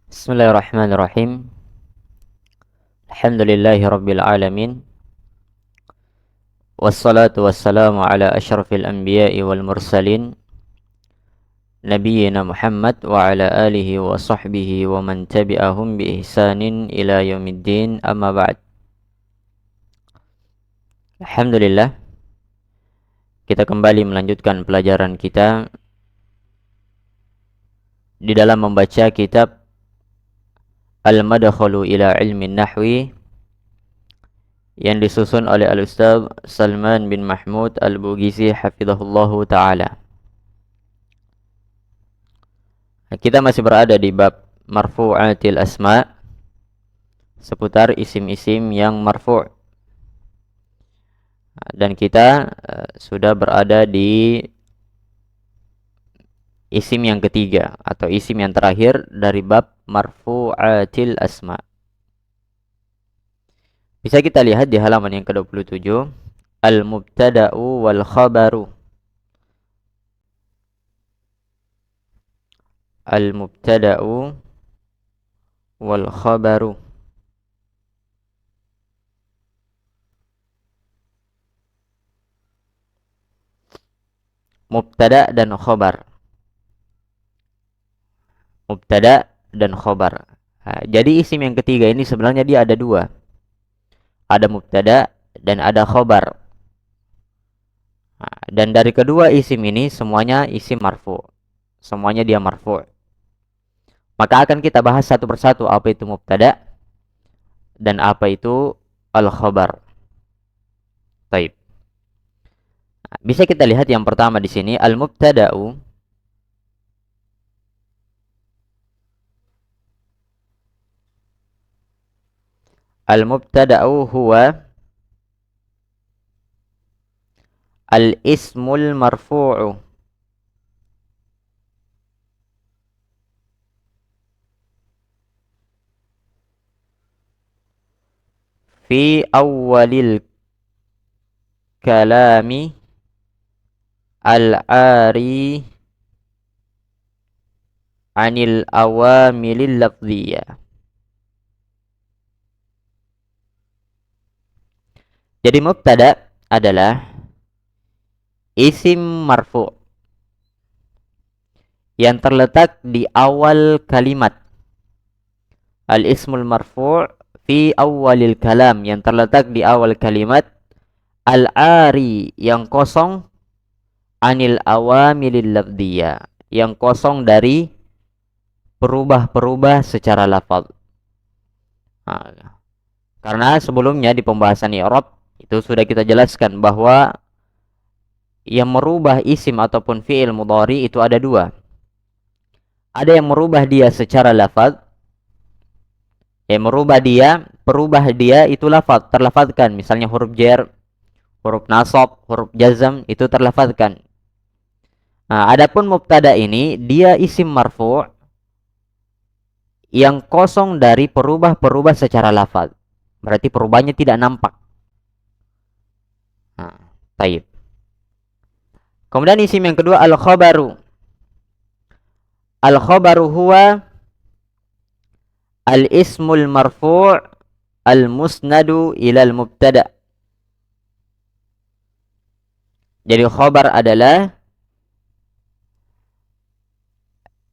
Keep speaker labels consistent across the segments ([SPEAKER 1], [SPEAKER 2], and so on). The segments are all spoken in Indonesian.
[SPEAKER 1] Bismillahirrahmanirrahim. Alhamdulillahi rabbil alamin. Wassalatu wassalamu ala asyrafil anbiya'i wal mursalin nabiyyina Muhammad wa ala alihi wa sahbihi wa man tabi'ahum bi ihsanin ila yaumiddin, amma ba'd. Alhamdulillah, kita kembali melanjutkan pelajaran kita di dalam membaca kitab Al-Madkhalu ila Ilmin Nahwi yang disusun oleh Al-Ustaz Salman bin Mahmud Al-Bugisi hafizahullahu ta'ala. Kita masih berada di bab marfu'atil asma, seputar isim-isim yang marfu'. Dan kita sudah berada di isim yang ketiga atau isim yang terakhir dari bab marfu'atil asma. Bisa kita lihat di halaman yang ke-27, al-mubtada'u wal khabaru. Al-mubtada'u wal khabaru. Mubtada dan khabar. Mubtada dan khabar. Nah, jadi isim yang ketiga ini sebenarnya dia ada dua. Ada mubtada dan ada khabar. Nah, dan dari kedua isim ini semuanya isim marfu. Semuanya dia marfu. Maka akan kita bahas satu persatu apa itu mubtada dan apa itu al-khabar. Baik. Nah, bisa kita lihat yang pertama di sini al-mubtada'u. Al-mubtada'u huwa al-ismul marfu'u fi awwalil kalami al-ari anil awamilil lafziyah. Jadi mubtada adalah isim marfu yang terletak di awal kalimat. Al-ismul marfu' fi awwalil kalam, yang terletak di awal kalimat, al-ari yang kosong, anil awamilil lafziyah yang kosong dari perubah-perubah secara lafaz. Nah, karena sebelumnya di pembahasan i'rab itu sudah kita jelaskan bahwa yang merubah isim ataupun fi'il mudhari itu ada dua. Ada yang merubah dia secara lafaz, yang perubah dia itu lafaz, terlafazkan, misalnya huruf jar, huruf nasab, huruf jazm itu terlafazkan. Nah, adapun mubtada ini dia isim marfu' yang kosong dari perubah-perubah secara lafaz. Berarti perubahannya tidak nampak. Nah, taib. Kemudian isim yang kedua al-khabaru. Al-khabaru huwa al-ismul marfu' al-musnadu ilal mubtada. Jadi khabar adalah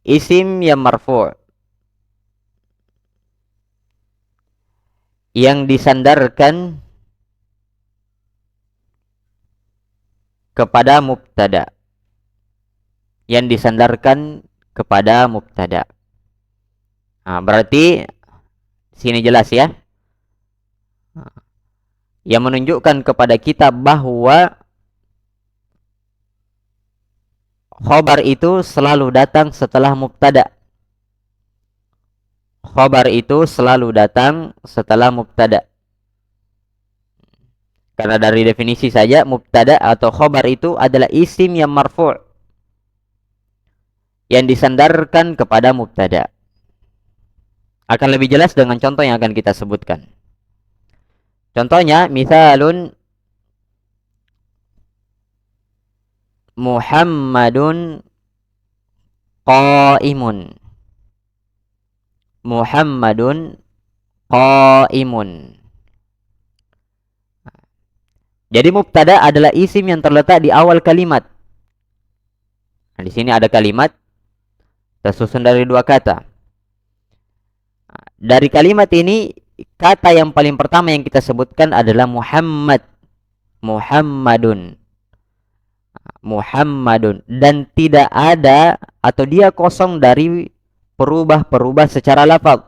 [SPEAKER 1] isim yang marfu' yang disandarkan kepada mubtada. Yang disandarkan kepada mubtada. Nah, berarti sini jelas ya. Yang menunjukkan kepada kita bahwa khabar itu selalu datang setelah mubtada. Khabar itu selalu datang setelah mubtada. Karena dari definisi saja mubtada atau khabar itu adalah isim yang marfu' yang disandarkan kepada mubtada. Akan lebih jelas dengan contoh yang akan kita sebutkan. Contohnya, misalun Muhammadun qaimun. Muhammadun qaimun. Jadi mubtada adalah isim yang terletak di awal kalimat. Nah, di sini ada kalimat tersusun dari dua kata. Dari kalimat ini, kata yang paling pertama yang kita sebutkan adalah Muhammad. Muhammadun. Muhammadun. Dan tidak ada atau dia kosong dari perubah-perubah secara lafaz.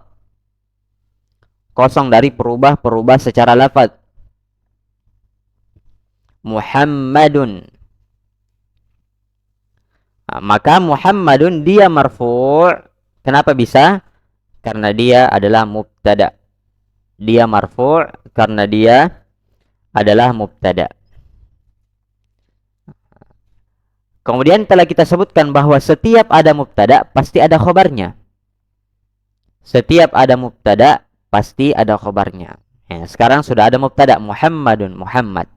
[SPEAKER 1] Kosong dari perubah-perubah secara lafaz. Muhammadun. Nah, maka Muhammadun dia marfu'. Kenapa bisa? Karena dia adalah mubtada. Dia marfu' karena dia adalah mubtada. Kemudian telah kita sebutkan bahwa setiap ada mubtada pasti ada khobarnya. Setiap ada mubtada pasti ada khobarnya. Ya, sekarang sudah ada mubtada Muhammadun, Muhammad.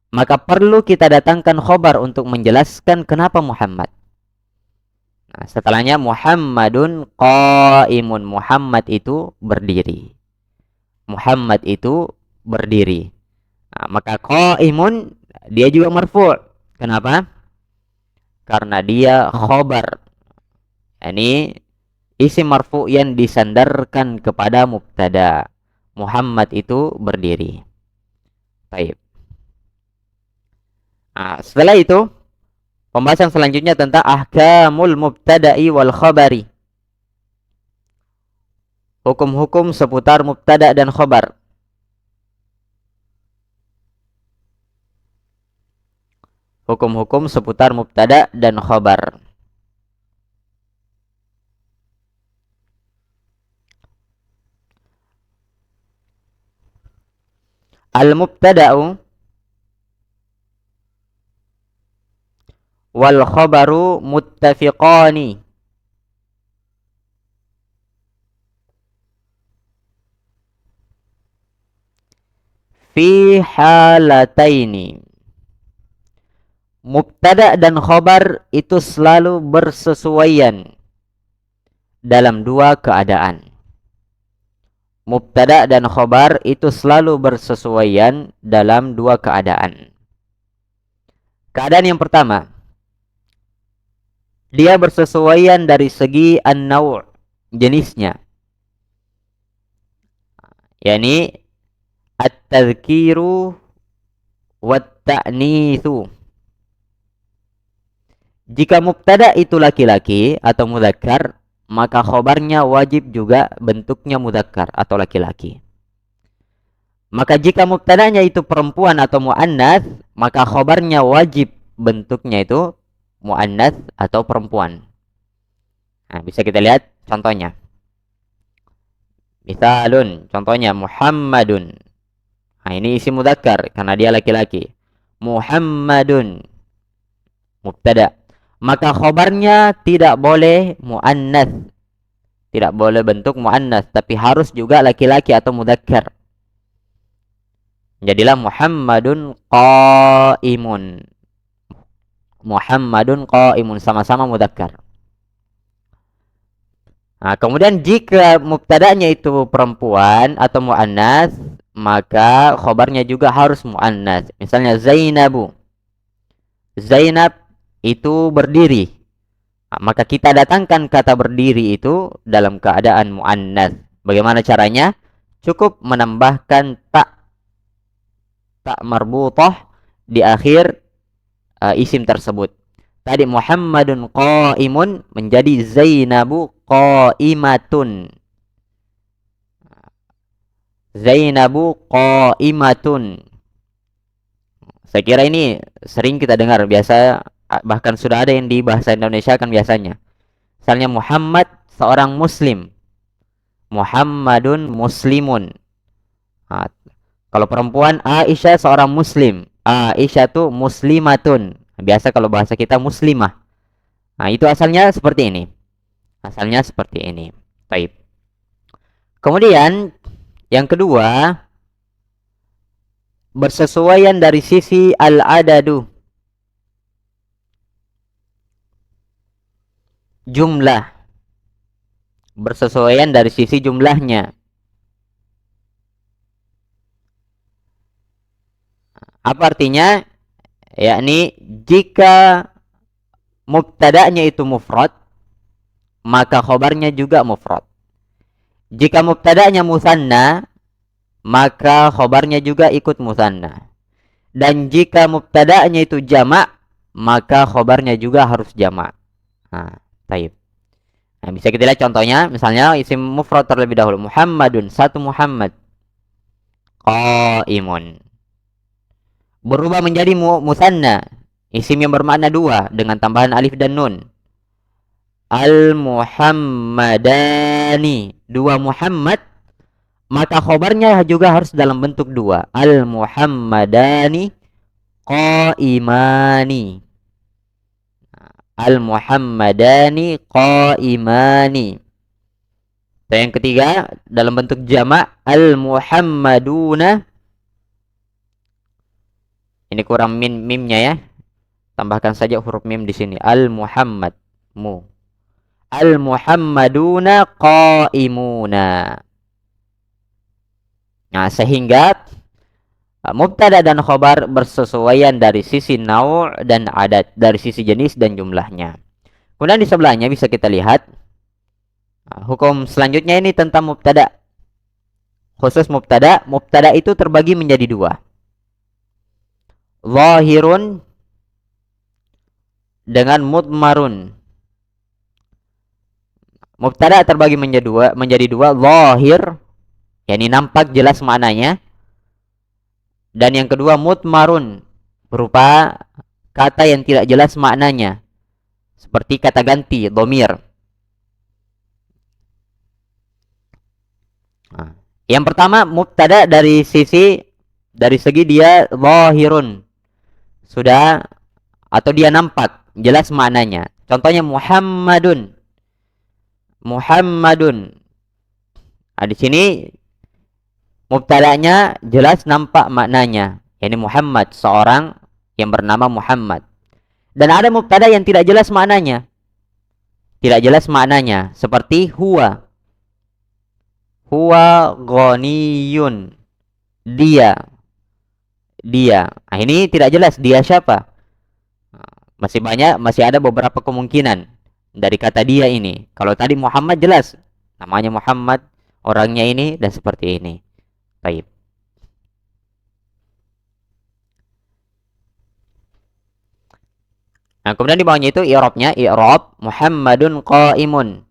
[SPEAKER 1] Maka perlu kita datangkan khobar untuk menjelaskan kenapa Muhammad. Nah, setelahnya Muhammadun qaimun. Muhammad itu berdiri. Muhammad itu berdiri. Nah, maka qaimun dia juga marfu'. Kenapa? Karena dia khobar. Ini isim marfu' yang disandarkan kepada mubtada. Muhammad itu berdiri. Baik. Nah, setelah itu pembahasan selanjutnya tentang ahkamul mubtada'i wal khabari. Hukum-hukum seputar mubtada dan khabar. Hukum-hukum seputar mubtada dan khabar. Al-mubtada'u wal khabaru muttafiqani fi halataini. Mubtada dan khabar itu selalu bersesuaian dalam dua keadaan. Mubtada dan khabar itu selalu bersesuaian dalam dua keadaan. Keadaan yang pertama, dia bersesuaian dari segi an-naw', jenisnya. Yani at-tadhkiru wat-ta'nitsu. Jika mubtada itu laki-laki atau mudzakkar, maka khobarnya wajib juga bentuknya mudzakkar atau laki-laki. Maka jika mubtadanya itu perempuan atau muannats, maka khobarnya wajib bentuknya itu muannats atau perempuan. Nah, bisa kita lihat contohnya. Misalun, contohnya Muhammadun. Nah, ini isi mudzakkar karena dia laki-laki. Muhammadun mubtada. Maka khobarnya tidak boleh muannats. Tidak boleh bentuk muannats, tapi harus juga laki-laki atau mudzakkar. Jadilah Muhammadun qaimun. Muhammadun qaimun, sama-sama mudzakkar. Nah, kemudian jika mubtada'nya itu perempuan atau muannats, maka khobarnya juga harus muannats. Misalnya Zainabu. Zainab itu berdiri. Nah, maka kita datangkan kata berdiri itu dalam keadaan muannats. Bagaimana caranya? Cukup menambahkan tak marbutah di akhir isim tersebut. Tadi Muhammadun qaimun menjadi Zainabu qaimatun. Zainabu qaimatun. Saya kira ini sering kita dengar, biasa bahkan sudah ada yang di bahasa Indonesia kan biasanya. Misalnya Muhammad seorang muslim. Muhammadun muslimun. Nah, kalau perempuan Aisyah seorang muslim. Aisyah tuh muslimatun. Biasa kalau bahasa kita muslimah. Nah, itu asalnya seperti ini. Asalnya seperti ini. Baik. Kemudian yang kedua, bersesuaian dari sisi al-adadu. Jumlah. bersesuaian dari sisi jumlahnya. Apa artinya? Yakni jika mubtada'nya itu mufrad, maka khobarnya juga mufrad. Jika mubtada'nya musanna, maka khobarnya juga ikut musanna. Dan jika mubtada'nya itu jamak, maka khobarnya juga harus jamak. Nah, taib. Nah, bisa kita lihat contohnya, misalnya isim mufrad terlebih dahulu. Muhammadun, satu Muhammad. Qaimun. Berubah menjadi musanna, isim yang bermakna dua dengan tambahan alif dan nun. Al-Muhammadani, dua Muhammad, maka khobarnya juga harus dalam bentuk dua. Al-Muhammadani qaimani. Al-Muhammadani qaimani. Dan yang ketiga dalam bentuk jamak, Al-Muhammaduna. Ini kurang mimnya ya. Tambahkan saja huruf mim di sini. Al-Muhammad mu. Al-Muhammaduna qaimuna. Nah, sehingga mubtada dan khobar bersesuaian dari sisi nau' dan adat, dari sisi jenis dan jumlahnya. Kemudian di sebelahnya bisa kita lihat hukum selanjutnya ini tentang mubtada. Khusus mubtada, mubtada itu terbagi menjadi dua. Zahirun dengan mudmarun. Mubtada terbagi menjadi dua, zahir, yakni nampak jelas maknanya. Dan yang kedua mudmarun, berupa kata yang tidak jelas maknanya. Seperti kata ganti, dhamir. Nah, yang pertama mubtada dari segi dia zahirun. Sudah atau dia nampak jelas maknanya. Contohnya Muhammadun. Muhammadun. Nah, di sini mubtada'nya jelas nampak maknanya. Yani Muhammad, seorang yang bernama Muhammad. Dan ada mubtada yang tidak jelas maknanya. Tidak jelas maknanya. Seperti huwa. Huwa ghaniyun. Dia. Nah, ini tidak jelas dia siapa. Masih ada beberapa kemungkinan dari kata dia ini. Kalau tadi Muhammad jelas, namanya Muhammad, orangnya ini dan seperti ini. Baik. Nah, kemudian di bawahnya itu i'rabnya, i'rab Muhammadun qaimun.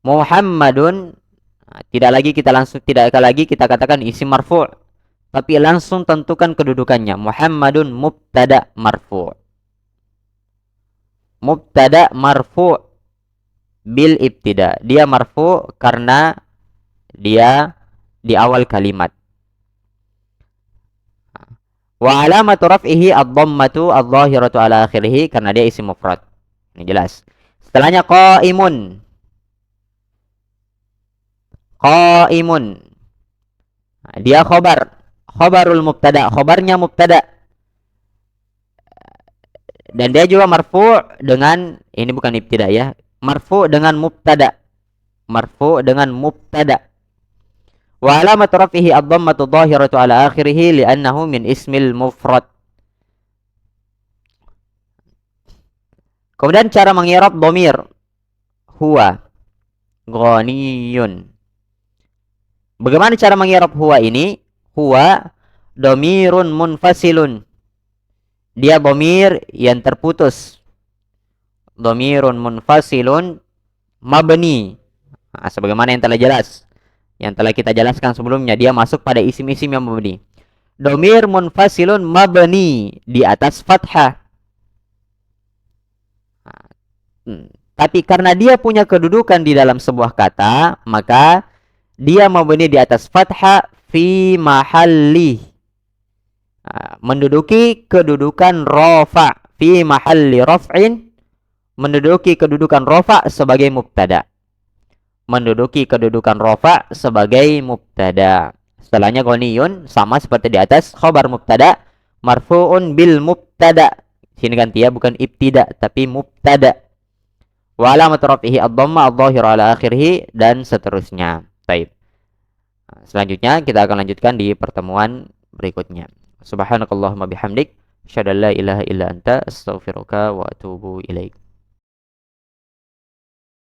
[SPEAKER 1] Muhammadun tidak lagi kita katakan isim marfu', tapi langsung tentukan kedudukannya. Muhammadun mubtada marfu'. Mubtada marfu' bil ibtida. Dia marfu' karena dia di awal kalimat. Wa alamatu raf'ihi ad-dhammatu adh-dhahiratu ala akhirih, karena dia isim mufrad. Ini jelas. Setelahnya qaimun. Qaimun. Dia khabarul mubtada, khabarnya mubtada. Dan dia juga marfu' dengan, ini bukan ibtida ya, marfu' dengan mubtada. Marfu' dengan mubtada. Wa alamat rafihi ad-dhammatu dhahiratu ala akhirih li'annahu min ismil mufrad. Kemudian cara mengirab dhamir huwa ghaniyun. Bagaimana cara mengirab huwa ini? Huwa dhamirun munfasilun. Dia dhamir yang terputus. Dhamirun munfasilun mabni. Nah, sebagaimana yang telah kita jelaskan sebelumnya, dia masuk pada isim-isim yang mabni. Dhamir munfasilun mabni, di atas fathah. Tapi karena dia punya kedudukan di dalam sebuah kata, maka dia mabni di atas fathah fi mahalli. Menduduki kedudukan rafa, fi mahalli raf'in, menduduki kedudukan rafa sebagai mubtada. Menduduki kedudukan rafa sebagai mubtada. Setelahnya ghaniyun, sama seperti di atas, khabar mubtada marfu'un bil mubtada. Sini ganti ya, bukan ibtida tapi mubtada. Wa alamat rafihi ad-dhamma adh-dhahira ala akhirih, dan seterusnya. Baik. Selanjutnya kita akan lanjutkan di pertemuan berikutnya. Subhanakallahumma bihamdik, asyhadu an la ilaha illa anta, astaghfiruka wa atubu ilaik.